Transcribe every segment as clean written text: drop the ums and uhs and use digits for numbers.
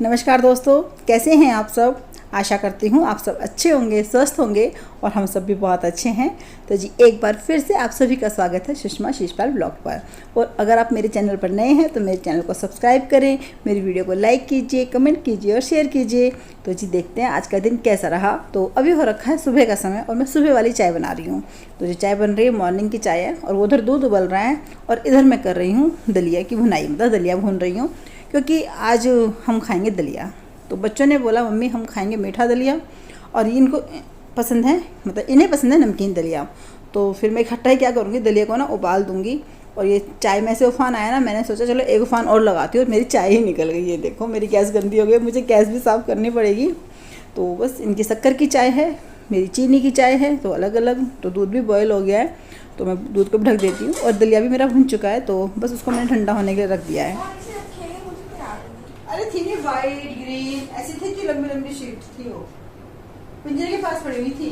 नमस्कार दोस्तों, कैसे हैं आप सब। आशा करती हूँ आप सब अच्छे होंगे, स्वस्थ होंगे और हम सब भी बहुत अच्छे हैं। तो जी एक बार फिर से आप सभी का स्वागत है सुषमा शिषपाल ब्लॉग पर। और अगर आप मेरे चैनल पर नए हैं तो मेरे चैनल को सब्सक्राइब करें, मेरी वीडियो को लाइक कीजिए, कमेंट कीजिए और शेयर कीजिए। तो जी देखते हैं आज का दिन कैसा रहा। तो अभी हो रखा है सुबह का समय और मैं सुबह वाली चाय बना रही हूँ। तो जो चाय बन रही है मॉर्निंग की चाय है और उधर दूध उबल रहा है और इधर मैं कर रही हूँ दलिया की भुनाई, मतलब दलिया भून रही हूँ क्योंकि आज हम खाएंगे दलिया। तो बच्चों ने बोला मम्मी हम खाएंगे मीठा दलिया और इनको पसंद है, मतलब इन्हें पसंद है नमकीन दलिया। तो फिर मैं इकट्ठा ही क्या करूँगी, दलिया को ना उबाल दूँगी। और ये चाय में से उफान आया ना, मैंने सोचा चलो एक उफान और लगाती हूँ और मेरी चाय ही निकल गई। ये देखो मेरी गैस गंदी हो गई, मुझे गैस भी साफ़ करनी पड़ेगी। तो बस इनकी शक्कर की चाय है, मेरी चीनी की चाय है, तो अलग अलग। तो दूध भी बॉयल हो गया है तो मैं दूध को ढक देती हूँ और दलिया भी मेरा भुन चुका है। तो बस उसको मैंने ठंडा होने के लिए रख दिया है। अरे थी नहीं, वाइट ग्रीन ऐसी थी कि लंबी लंबी शीट थी, वो पिंजरे के पास पड़ी हुई थी।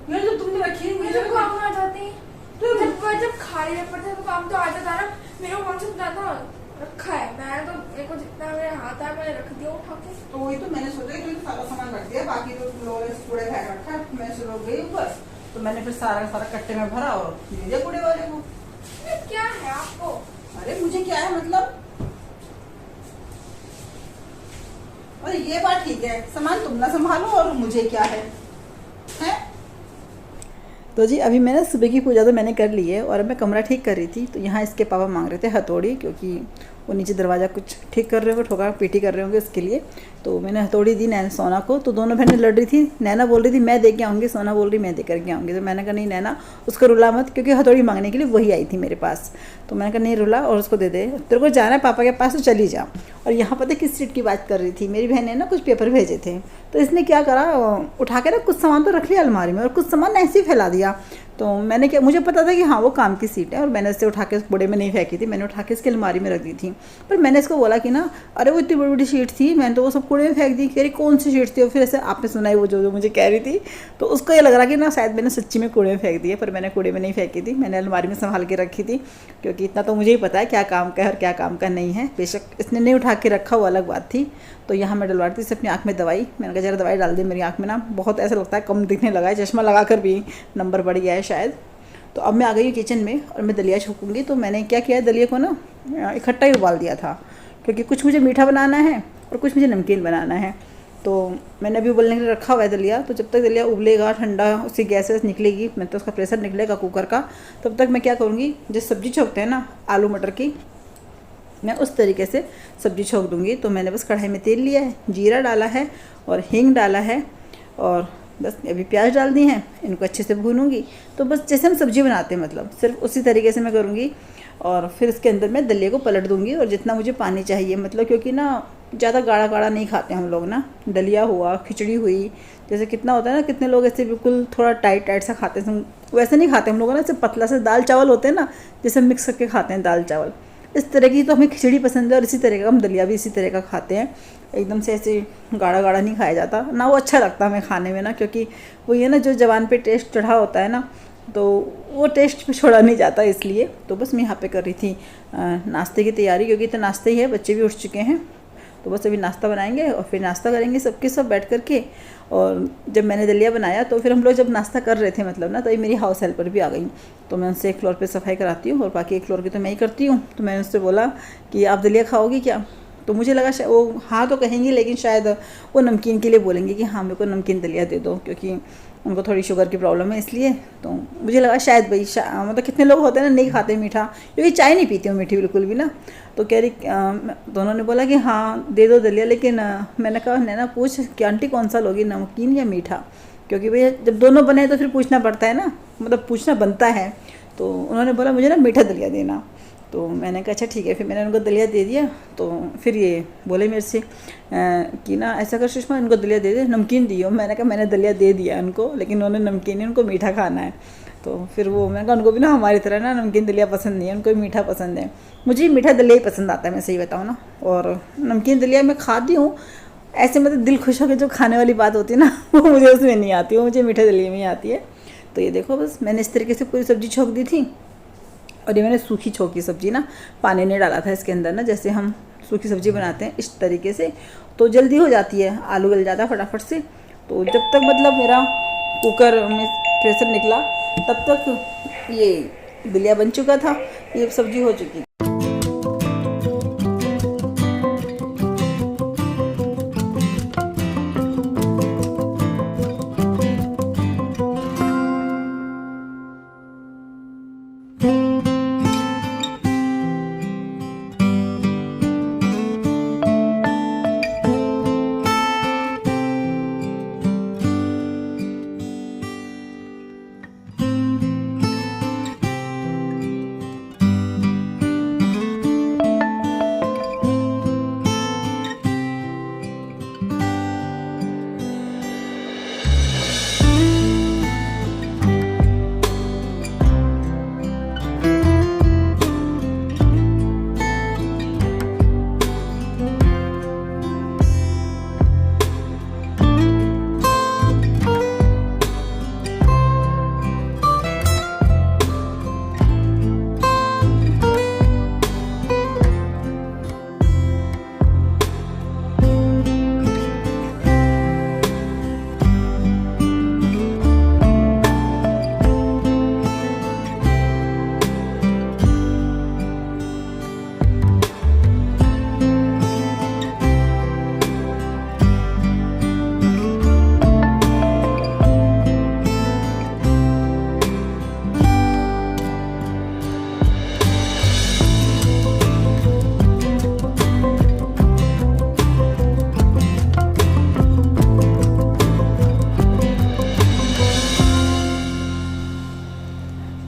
यार जब तुमने रखी है मुझे काम आ जाती तो जब खाली पड़ता तो काम तो आ जाता ना। मेरे को कौन सा था रखा है, मैं तो मेरे को जितना मेरे हाथ है मैंने रख दिया उठा के। तो वही तो मैंने सोचा कि सारा सामान रख दिया, बाकी तो लोगों ने कूड़े फेंक रखा है। मैं सुबह गई ऊपर तो मैंने फिर सारा कट्टे में भरा और दे दिया कूड़े वाले को। क्या है आपको? अरे मुझे क्या है मतलब, और ये बात ठीक है, सामान तुम ना संभालो और मुझे क्या है? तो जी अभी मैंने सुबह की पूजा तो मैंने कर ली है और मैं कमरा ठीक कर रही थी। तो यहाँ इसके पापा मांग रहे थे हथौड़ी, क्योंकि वो नीचे दरवाज़ा कुछ ठीक कर रहे होंगे, ठोका पीटी कर रहे होंगे उसके लिए। तो मैंने हथौड़ी दी नैना सोना को। तो दोनों बहनें लड़ रही थी, नैना बोल रही थी मैं दे के आऊँगी, सोना बोल रही मैं दे करके आऊँगी। तो मैंने कहा नहीं नैना उसको रुला मत, क्योंकि हथौड़ी मांगने के लिए वही आई थी मेरे पास। तो मैंने कहा नहीं रुला और उसको दे दे, तेरे को जाना है पापा के पास तो चली जा। और यहाँ पता किस सीट की बात कर रही थी, मेरी बहन ने ना कुछ पेपर भेजे थे। तो इसने क्या करा, उठा के ना कुछ सामान तो रख लिया अलमारी में और कुछ सामान ऐसे ही फैला दिया। तो मैंने क्या, मुझे पता था कि हाँ वो काम की सीट है और मैंने इससे उठा के कूड़े में नहीं फेंकी थी, मैंने उठा के इसकी अलमारी में रख दी थी। पर मैंने इसको बोला कि ना अरे वो इतनी बड़ी बड़ी शीट थी, मैंने तो वो सब कूड़े में फेंक दी। कह रही कौन सी शीट थी? और फिर ऐसे आपने सुनाई वो जो मुझे कह रही थी। तो उसको ये लग रहा कि ना शायद मैंने सच्ची में कूड़े में फेंक दी है, पर मैंने कूड़े में नहीं फेंकी थी, मैंने अलमारी में संभाल के रखी थी। क्योंकि इतना तो मुझे ही पता है क्या काम का है और क्या काम का नहीं है। बेशक इसने नहीं उठा के रखा वो अलग बात थी। तो यहाँ मैं डलवा रही थी अपनी आँख में दवाई। मैंने कहा जरा दवाई डाल दी मेरी आँख में, ना बहुत ऐसा लगता है कम दिखने लगा है, चश्मा लगा कर भी नंबर बढ़ गया है शायद। तो अब मैं आ गई हूँ किचन में और मैं दलिया छोकूँगी। तो मैंने क्या किया, दलिया को ना इकट्ठा ही उबाल दिया था, क्योंकि कुछ मुझे मीठा बनाना है और कुछ मुझे नमकीन बनाना है। तो मैंने अभी उबलने के लिए रखा हुआ है दलिया। तो जब तक दलिया उबलेगा, ठंडा उसकी गैस वैस निकलेगी, मतलब उसका प्रेशर निकलेगा कुकर का, तब तक मैं क्या करूँगी, जो सब्ज़ी छोकते हैं ना आलू मटर की, मैं उस तरीके से सब्ज़ी छोक दूँगी। तो मैंने बस कढ़ाई में तेल लिया है, जीरा डाला है और हींग डाला है और बस अभी प्याज डाल दी हैं, इनको अच्छे से भूनूंगी। तो बस जैसे हम सब्ज़ी बनाते हैं मतलब सिर्फ उसी तरीके से मैं करूँगी। और फिर इसके अंदर मैं दलिया को पलट दूँगी और जितना मुझे पानी चाहिए, मतलब क्योंकि ना ज़्यादा गाढ़ा गाढ़ा नहीं खाते हम लोग ना, दलिया हुआ खिचड़ी हुई, जैसे कितना होता है ना, कितने लोग ऐसे बिल्कुल थोड़ा टाइट टाइट सा खाते हैं, वैसे नहीं खाते हम लोग ना। ऐसे पतला से दाल चावल होते हैं ना, जैसे मिक्स करके खाते हैं दाल चावल, इस तरह की तो हमें खिचड़ी पसंद है। और इसी तरह का हम दलिया भी इसी तरह का खाते हैं, एकदम से ऐसे गाढ़ा गाढ़ा नहीं खाया जाता ना, वो अच्छा लगता है हमें खाने में ना, क्योंकि वो ये ना जो जवान पे टेस्ट चढ़ा होता है ना, तो वो टेस्ट पे छोड़ा नहीं जाता इसलिए। तो बस मैं यहाँ पे कर रही थी नाश्ते की तैयारी, क्योंकि तो नाश्ते ही है, बच्चे भी उठ चुके हैं। तो बस अभी नाश्ता बनाएंगे और फिर नाश्ता करेंगे सबके सब बैठ कर के। और जब मैंने दलिया बनाया तो फिर हम लोग जब नाश्ता कर रहे थे मतलब ना, तो मेरी हाउस हेल्पर भी आ गई। तो मैं उनसे एक फ्लोर पे सफाई कराती हूँ और बाकी एक फ्लोर की तो मैं ही करती हूँ। तो मैंने उससे बोला कि आप दलिया खाओगी क्या? तो मुझे लगा वो हाँ तो कहेंगी, लेकिन शायद वो नमकीन के लिए बोलेंगे कि हाँ मेरे को नमकीन दलिया दे दो, क्योंकि उनको थोड़ी शुगर की प्रॉब्लम है इसलिए। तो मुझे लगा शायद भाई मतलब कितने लोग होते हैं ना नहीं खाते मीठा, क्योंकि चाय नहीं पीती हूँ मीठी बिल्कुल भी ना। तो कह रही दोनों ने बोला कि हाँ दे दो दलिया, लेकिन मैंने कहा नैना पूछ कि आंटी कौन सा लोगी, नमकीन या मीठा? क्योंकि भैया जब दोनों बने तो फिर पूछना पड़ता है ना, मतलब पूछना बनता है। तो उन्होंने बोला मुझे ना मीठा दलिया देना। तो मैंने कहा अच्छा ठीक है, फिर मैंने उनको दलिया दे दिया। तो फिर ये बोले मेरे से कि ना ऐसा कर सुषमा इनको दलिया दे दे, नमकीन दियो। मैंने कहा मैंने दलिया दे दिया उनको, लेकिन उन्होंने नमकीन नहीं, उनको मीठा खाना है। तो फिर वो मैंने कहा उनको भी ना हमारी तरह ना नमकीन दलिया पसंद नहीं है, उनको मीठा पसंद है। मुझे मीठा दलिया ही पसंद आता है, मैं सही बताऊँ ना। और नमकीन दलिया मैं खाती हूँ ऐसे, मतलब दिल खुश होकर जो खाने वाली बात होती है ना वो मुझे उसमें नहीं आती, वो मुझे मीठा दलिया में ही आती है। तो ये देखो बस मैंने इस तरीके से पूरी सब्ज़ी छोक दी थी। और ये मैंने सूखी छोकी सब्ज़ी ना, पानी नहीं डाला था इसके अंदर ना, जैसे हम सूखी सब्ज़ी बनाते हैं इस तरीके से, तो जल्दी हो जाती है, आलू गल जाता है फटाफट से। तो जब तक मतलब मेरा कुकर में प्रेशर निकला तब तक ये दलिया बन चुका था, ये सब्ज़ी हो चुकी।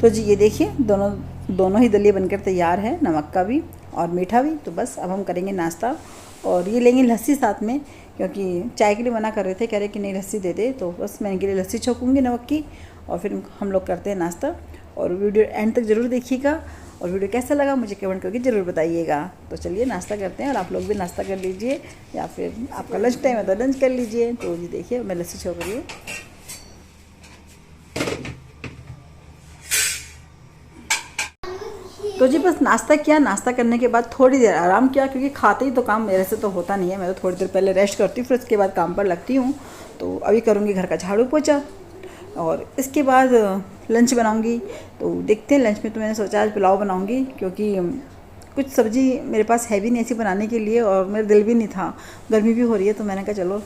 तो जी ये देखिए दोनों ही दलिया बनकर तैयार है, नमक का भी और मीठा भी। तो बस अब हम करेंगे नाश्ता, और ये लेंगे लस्सी साथ में, क्योंकि चाय के लिए मना कर रहे थे, कह रहे कि नहीं लस्सी दे दे, तो बस मैं इनके लिए लस्सी छोकूँगी नमक की, और फिर हम लोग करते हैं नाश्ता। और वीडियो एंड तक ज़रूर देखिएगा, और वीडियो कैसा लगा मुझे कमेंट करके ज़रूर बताइएगा। तो चलिए नाश्ता करते हैं, और आप लोग भी नाश्ता कर लीजिए, या फिर आपका लंच टाइम है तो लंच कर लीजिए। तो जी देखिए मैं लस्सी छोक रही हूँ। तो जी बस नाश्ता किया, नाश्ता करने के बाद थोड़ी देर आराम किया, क्योंकि खाते ही तो काम मेरे से तो होता नहीं है, मैं तो थोड़ी देर पहले रेस्ट करती हूँ, फिर उसके बाद काम पर लगती हूँ। तो अभी करूँगी घर का झाड़ू पोछा, और इसके बाद लंच बनाऊँगी। तो देखते हैं लंच में, तो मैंने सोचा आज पुलाव बनाऊँगी, क्योंकि कुछ सब्ज़ी मेरे पास है भी नहीं ऐसी बनाने के लिए, और मेरा दिल भी नहीं था, गर्मी भी हो रही है, तो मैंने कहा चलो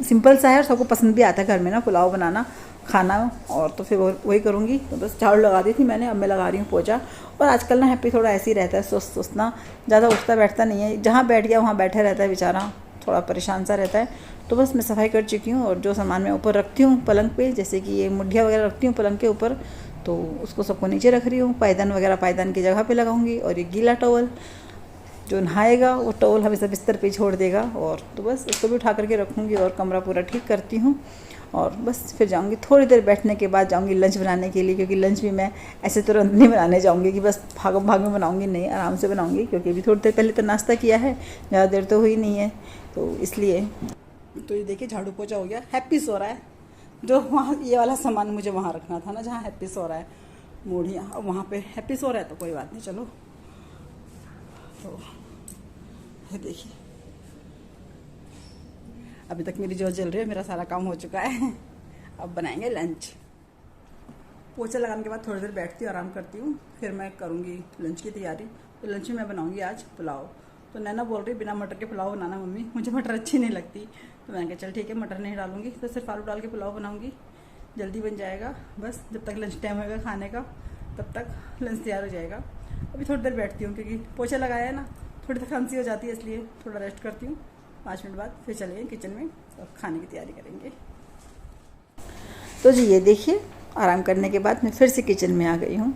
सिंपल सा है और सबको पसंद भी आता है घर में ना पुलाव बनाना खाना, और तो फिर वही करूँगी। तो बस झाड़ू लगा दी थी मैंने, अब मैं लगा रही हूँ पोछा। और आजकल ना हैप्पी थोड़ा ऐसे ही रहता है, सुस्त सुस्त ना, ज़्यादा उठता बैठता नहीं है, जहाँ बैठ गया वहाँ बैठा रहता है बेचारा, थोड़ा परेशान सा रहता है। तो बस मैं सफाई कर चुकी हूँ, और जो सामान मैं ऊपर रखती हूँ पलंग पे, जैसे कि ये मुठिया वगैरह रखती हूँ पलंग के ऊपर, तो उसको सबको नीचे रख रही हूँ। पायदान वगैरह पायदान की जगह पे लगाऊंगी, और ये गीला टॉवल जो नहाएगा वो टॉवल हमेशा बिस्तर पे छोड़ देगा, और तो बस उसको भी उठा करके रखूँगी, और कमरा पूरा ठीक करती हूँ। और बस फिर जाऊँगी, थोड़ी देर बैठने के बाद जाऊँगी लंच बनाने के लिए, क्योंकि लंच भी मैं ऐसे तुरंत नहीं बनाने जाऊँगी कि बस भागम भाग में बनाऊँगी, नहीं, आराम से बनाऊँगी, क्योंकि अभी थोड़ी देर पहले तो नाश्ता किया है, ज़्यादा देर तो हुई नहीं है, तो इसलिए। तो ये देखिए झाड़ू पोछा हो गया, हैप्पी सो रहा है, जो वहाँ ये वाला सामान मुझे वहाँ रखना था ना, जहाँ हैप्पी सो रहा है मूढ़ियाँ, और वहाँ पे हैप्पी सो रहा है, तो कोई बात नहीं, चलो। तो ये देखिए अभी तक मेरी जो जल रही है, मेरा सारा काम हो चुका है, अब बनाएंगे लंच। पोछा लगाने के बाद थोड़ी देर बैठती हूँ, आराम करती हूँ, फिर मैं करूँगी लंच की तैयारी। तो लंच में मैं बनाऊँगी आज पुलाव। तो नैना बोल रही बिना मटर के पुलाव बनाना मम्मी, मुझे मटर अच्छी नहीं लगती, तो मैंने कहा चल ठीक है मटर नहीं डालूंगी, तो सिर्फ आलू डाल के पुलाव बनाऊँगी, जल्दी बन जाएगा। बस जब तक लंच टाइम होगा खाने का तब तक लंच तैयार हो जाएगा। अभी थोड़ी देर बैठती हूँ, क्योंकि पोछा लगाया है ना, थोड़ी देर खांसी हो जाती है, इसलिए थोड़ा रेस्ट करती हूँ। 5 मिनट बाद फिर चलेंगे किचन में और खाने की तैयारी करेंगे। तो जी ये देखिए आराम करने के बाद मैं फिर से किचन में आ गई हूँ,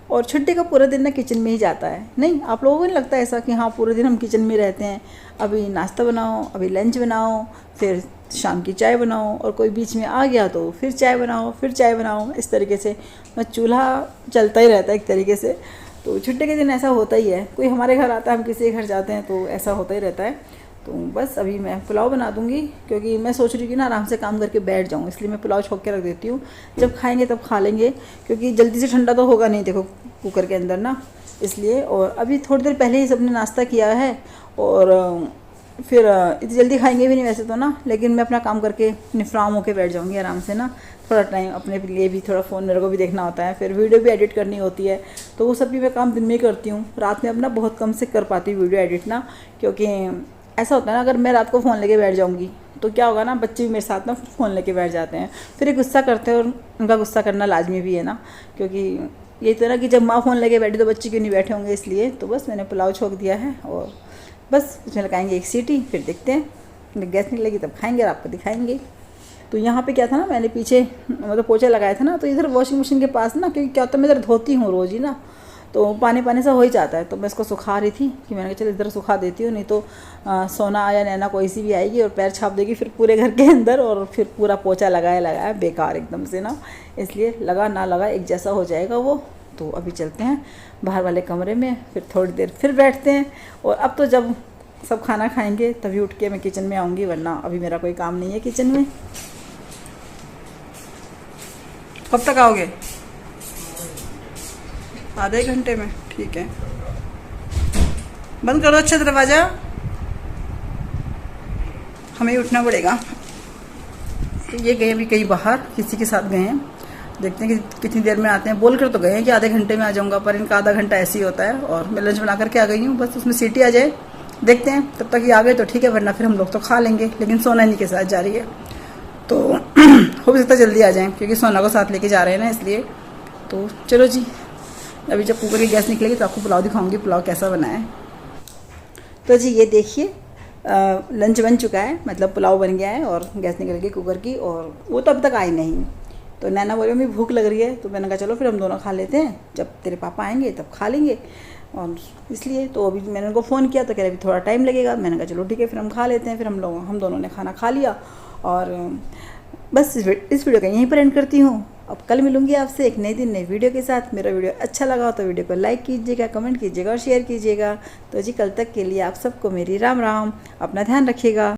और छुट्टी का पूरा दिन ना किचन में ही जाता है। नहीं आप लोगों को नहीं लगता ऐसा कि हाँ पूरे दिन हम किचन में रहते हैं, अभी नाश्ता बनाओ, अभी लंच बनाओ, फिर शाम की चाय बनाओ, और कोई बीच में आ गया तो फिर चाय बनाओ, फिर चाय बनाओ, इस तरीके से मैं चूल्हा चलता ही रहता है एक तरीके से। तो छुट्टी के दिन ऐसा होता ही है, कोई हमारे घर आता है, हम किसी के घर जाते हैं, तो ऐसा होता ही रहता है। तो बस अभी मैं पुलाव बना दूंगी, क्योंकि मैं सोच रही थी ना आराम से काम करके बैठ जाऊँ, इसलिए मैं पुलाव छोक के रख देती हूँ, जब खाएंगे तब खा लेंगे, क्योंकि जल्दी से ठंडा तो होगा नहीं, देखो कुकर के अंदर ना, इसलिए। और अभी थोड़ी देर पहले ही सबने नाश्ता किया है और फिर इतनी जल्दी खाएंगे भी नहीं वैसे तो ना, लेकिन मैं अपना काम करके निफ्राम होके बैठ जाऊँगी आराम से ना। थोड़ा टाइम अपने लिए भी, थोड़ा फ़ोन मेरे को भी देखना होता है, फिर वीडियो भी एडिट करनी होती है, तो वो सब भी मैं काम दिन में ही करती हूँ। रात में अपना बहुत कम से कर पाती हूँ वीडियो एडिट ना, क्योंकि ऐसा होता है ना, अगर मैं रात को फ़ोन लेके बैठ जाऊँगी तो क्या होगा ना, बच्चे भी मेरे साथ ना फ़ोन लेके बैठ जाते हैं, फिर ये गुस्सा करते हैं और उनका गुस्सा करना लाजमी भी है ना, क्योंकि यही तो ना कि जब माँ फ़ोन लेके बैठी तो बच्चे क्यों नहीं बैठे होंगे। इसलिए तो बस मैंने पुलाव छोक दिया है और बस इसमें लगाएंगे एक सीटी, फिर देखते हैं गैस निकलेगी तब खाएंगे और आपको दिखाएंगे। तो यहाँ पे क्या था ना, मैंने पीछे मतलब पोछा लगाया था ना, तो इधर वॉशिंग मशीन के पास ना, क्योंकि क्या होता है मैं इधर धोती हूँ रोज़ ही ना, तो पानी पानी सा हो ही जाता है, तो मैं इसको सुखा रही थी कि मैंने कहा चल इधर सुखा देती हूँ, नहीं तो सोना या नैना कोई सी भी आएगी और पैर छाप देगी फिर पूरे घर के अंदर, और फिर पूरा पोछा लगाया बेकार एकदम से ना। इसलिए लगा ना लगा एक जैसा हो जाएगा वो। तो अभी चलते हैं बाहर वाले कमरे में, फिर थोड़ी देर फिर बैठते हैं। और अब तो जब सब खाना खाएंगे तभी उठ के मैं किचन में आऊँगी, वरना अभी मेरा कोई काम नहीं है किचन में। कब तक आओगे? आधे घंटे में, ठीक है। बंद करो अच्छा दरवाज़ा, हमें उठना पड़ेगा। तो ये गए अभी कहीं बाहर, किसी के साथ गए हैं, देखते हैं कि कितनी देर में आते हैं। बोल कर तो गए हैं कि आधे घंटे में आ जाऊंगा, पर इनका आधा घंटा ऐसे ही होता है। और मैं लंच बना करके आ गई हूँ, बस उसमें सीटी आ जाए, देखते हैं। तब तक ये आ गए तो ठीक है, वरना फिर हम लोग तो खा लेंगे। लेकिन सोना इन्हीं के साथ जा रही है, तो हो भी सकता है जल्दी आ जाएं, क्योंकि सोना को साथ लेके जा रहे हैं ना, इसलिए। तो चलो जी, अभी जब कुकर की गैस निकलेगी तो आपको पुलाव दिखाऊंगी, पुलाव कैसा बना है। तो जी ये देखिए लंच बन चुका है, मतलब पुलाव बन गया है और गैस निकल गई कुकर की, और वो तो अब तक आई नहीं। तो नैना बोली मम्मी भूख लग रही है, तो मैंने कहा चलो फिर हम दोनों खा लेते हैं, जब तेरे पापा आएंगे तब खा लेंगे। और इसलिए तो अभी मैंने उनको फ़ोन किया तो कह रहे अभी थोड़ा टाइम लगेगा। मैंने कहा चलो ठीक है फिर हम खा लेते हैं। फिर हम दोनों ने खाना खा लिया, और बस इस वीडियो का यहीं पर एंड करती हूँ। अब कल मिलूंगी आपसे एक नए दिन नए वीडियो के साथ। मेरा वीडियो अच्छा लगा तो वीडियो को लाइक कीजिएगा, कमेंट कीजिएगा और शेयर कीजिएगा। तो जी कल तक के लिए आप सबको मेरी राम राम, अपना ध्यान रखिएगा।